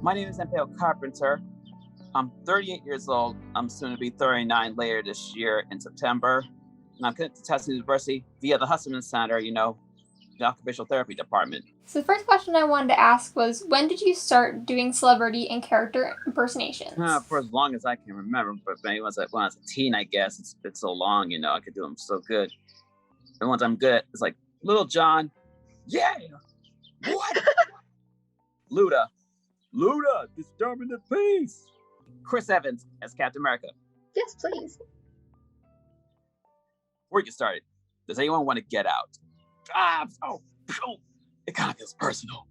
My name is Empeo Carpenter. I'm 38 years old. I'm soon to be 39 later this year in September. And I'm connected to Tufts University via the Husserman Center, the occupational therapy department. So the first question I wanted to ask was, when did you start doing celebrity and character impersonations? For as long as I can remember, but maybe when I was a teen, I guess. It's been so long, I could do them so good. And once I'm good, it's like, Little John, yeah, what? Luda, disturbing the peace. Chris Evans as Captain America. Yes, please. Before we get started, does anyone want to get out? It kind of feels personal.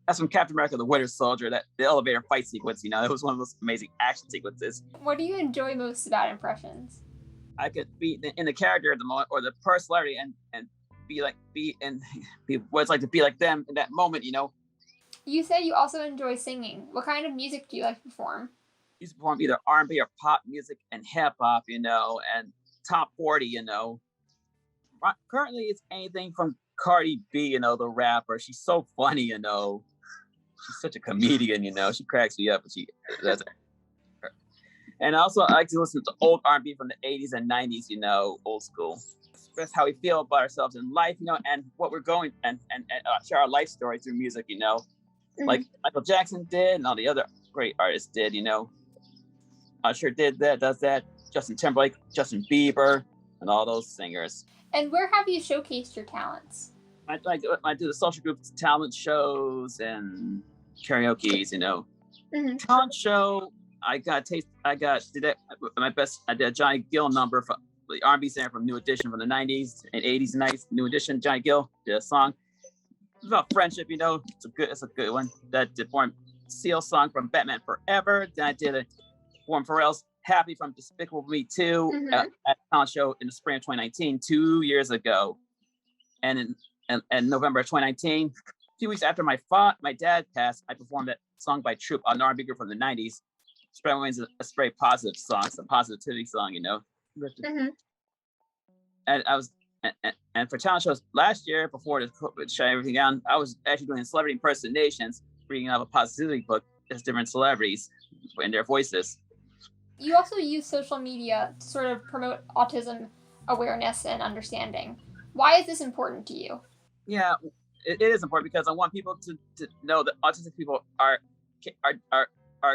That's from Captain America, the Winter Soldier, the elevator fight sequence, it was one of those amazing action sequences. What do you enjoy most about impressions? I could be in the character at the moment, or the personality, and be what it's like to be like them in that moment, You say you also enjoy singing. What kind of music do you like to perform? I used to perform either R&B or pop music and hip hop, and top 40, Currently, it's anything from Cardi B, the rapper. She's so funny, She's such a comedian, She cracks me up, and also I like to listen to old R&B from the 80s and 90s, old school. Express how we feel about ourselves in life, and what we're going and share our life story through music, Mm-hmm. Like Michael Jackson did and all the other great artists did, Usher did that, does that, Justin Timberlake, Justin Bieber, and all those singers. And where have you showcased your talents? I do the social groups, talent shows, and karaoke's, Mm-hmm. Talent show, I did a Johnny Gill number from the R&B singer from New Edition from the 90s and 80s and 90s. New Edition, Johnny Gill did a song. It's about friendship, it's a good one. That did form Seal song from Batman Forever. Then I did a Warren Pharrell's Happy from Despicable Me 2 Mm-hmm. at a talent show in the spring of 2019, 2 years ago. And in November of 2019, a few weeks after my dad passed, I performed that song by Troop, an R&B group from the 90s. Spread Wings is a very positive song, it's a positivity song, Mm-hmm. And I was, and for talent shows last year, before the COVID shut everything down, I was actually doing celebrity impersonations, reading out a positivity book as different celebrities in their voices. You also use social media to sort of promote autism awareness and understanding. Why is this important to you? Yeah, it is important because I want people to know that autistic people are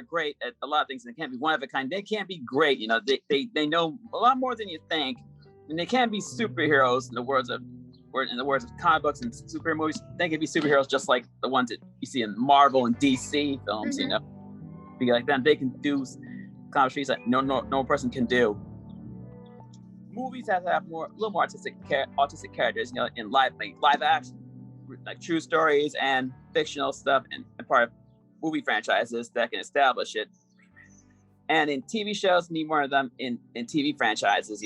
great at a lot of things, and they can't be one of a kind. They can't be great, they know a lot more than you think, and they can't be superheroes in the words of comic books and superhero movies. They can be superheroes just like the ones that you see in Marvel and DC films, Mm-hmm. Be like them. They can do comic streets that no person can do. Movies have to have a little more autistic characters, in live action, like true stories and fictional stuff, and part of movie franchises that can establish it. And in TV shows, need more of them in TV franchises,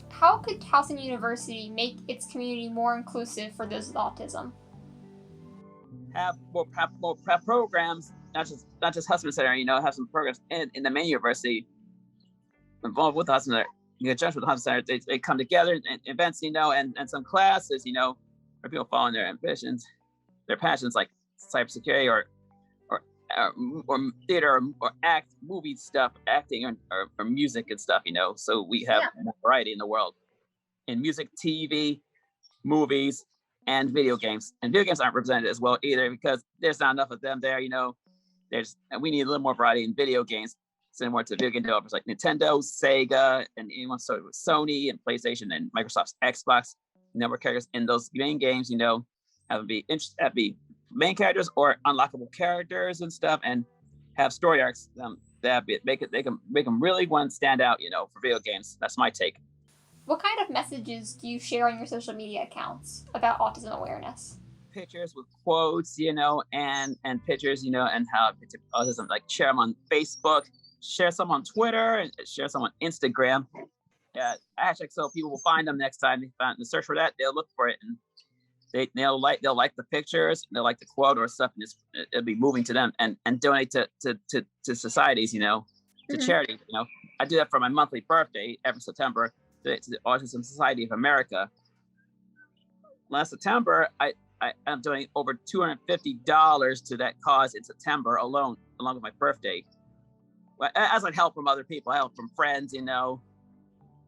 How could Towson University make its community more inclusive for those with autism? Have more programs, not just Husserman Center, have some programs in the main university involved with the Husserman Center. Just with the Husserman Center, they come together and events, and some classes, where people follow their ambitions, their passions, like cybersecurity or theater or movie stuff, acting or music and stuff, so we have more variety in the world in music, TV, movies, and video games. And video games aren't represented as well either because there's not enough of them there, we need a little more variety in video games, similar to video game developers like Nintendo, Sega, and anyone started with Sony and PlayStation and Microsoft's Xbox. Number of characters in those main games, have to be main characters or unlockable characters and stuff, and have story arcs that make them really want to stand out, for video games. That's my take. What kind of messages do you share on your social media accounts about autism awareness? Pictures with quotes, and pictures, and how autism, like share them on Facebook, share some on Twitter, and share some on Instagram. Hashtag so people will find them next time they search for that. They'll look for it, and they'll like the pictures, they'll like the quote or stuff, and it'll be moving to them, and donate to societies, to Mm-hmm. charity. I do that for my monthly birthday every September to the Autism Society of America. Last September, I'm doing over $250 to that cause in September alone, along with my birthday. As I help from other people, I help from friends, you know.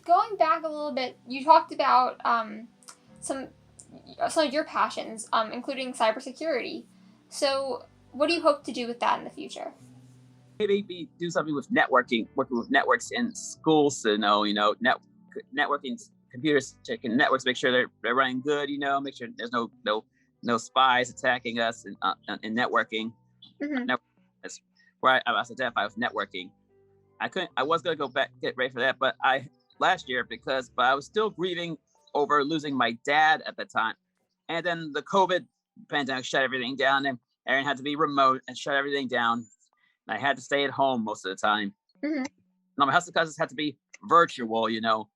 Going back a little bit, you talked about some of your passions, including cybersecurity. So, what do you hope to do with that in the future? Maybe do something with networking, working with networks in schools to networking computers, checking networks, make sure they're running good, you know, make sure there's no spies attacking us in networking. Mm-hmm. That's where I was identified with networking. I was gonna go back, get ready for that, but last year but I was still grieving over losing my dad at the time. And then the COVID pandemic shut everything down, and Erin had to be remote and shut everything down. And I had to stay at home most of the time. Mm-hmm. Now my hustle classes had to be virtual, you know.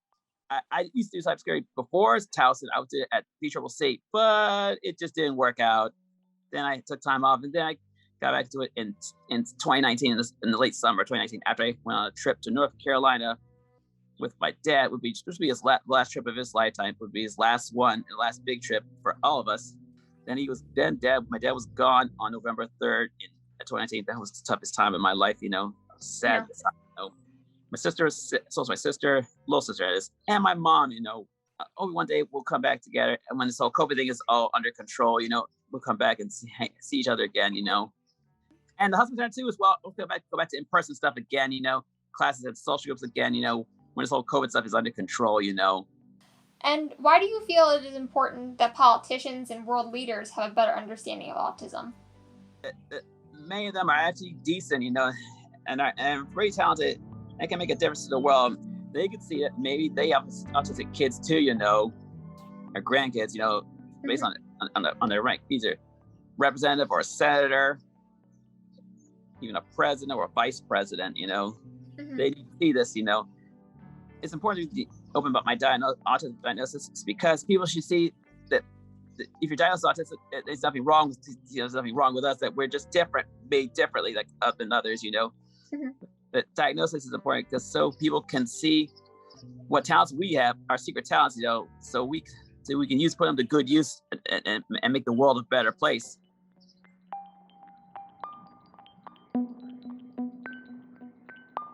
I used to do cybersecurity before Towson. I did it at BCCC, but it just didn't work out. Then I took time off, and then I got back to it in 2019, in the late summer 2019, after I went on a trip to North Carolina with my dad. Would be his last trip of his lifetime. Would be his last one, and last big trip for all of us. Then my dad was gone on November 3rd in 2019. That was the toughest time in my life, you know. Sad. Yeah. You know. My sister, so was my sister, little sister that is, and my mom, you know. One day we'll come back together, and when this whole COVID thing is all under control, you know, we'll come back and see each other again, you know. And the husband too as well. We'll go back to in-person stuff again, you know, classes and social groups again, you know, when this whole COVID stuff is under control, you know. And why do you feel it is important that politicians and world leaders have a better understanding of autism? Many of them are actually decent, you know, and very talented and can make a difference to the world. They can see it. Maybe they have autistic kids too, you know, or grandkids, you know, based on their rank. Either representative or a senator, even a president or a vice president, you know. Mm-hmm. They see this, you know. It's important to be open about my autism diagnosis because people should see that if you're diagnosed autistic, there's nothing wrong with, you know, there's nothing wrong with us, that we're just different, made differently like than others, you know. Mm-hmm. That diagnosis is important because so people can see what talents we have, our secret talents, you know, so we can put them to good use and make the world a better place.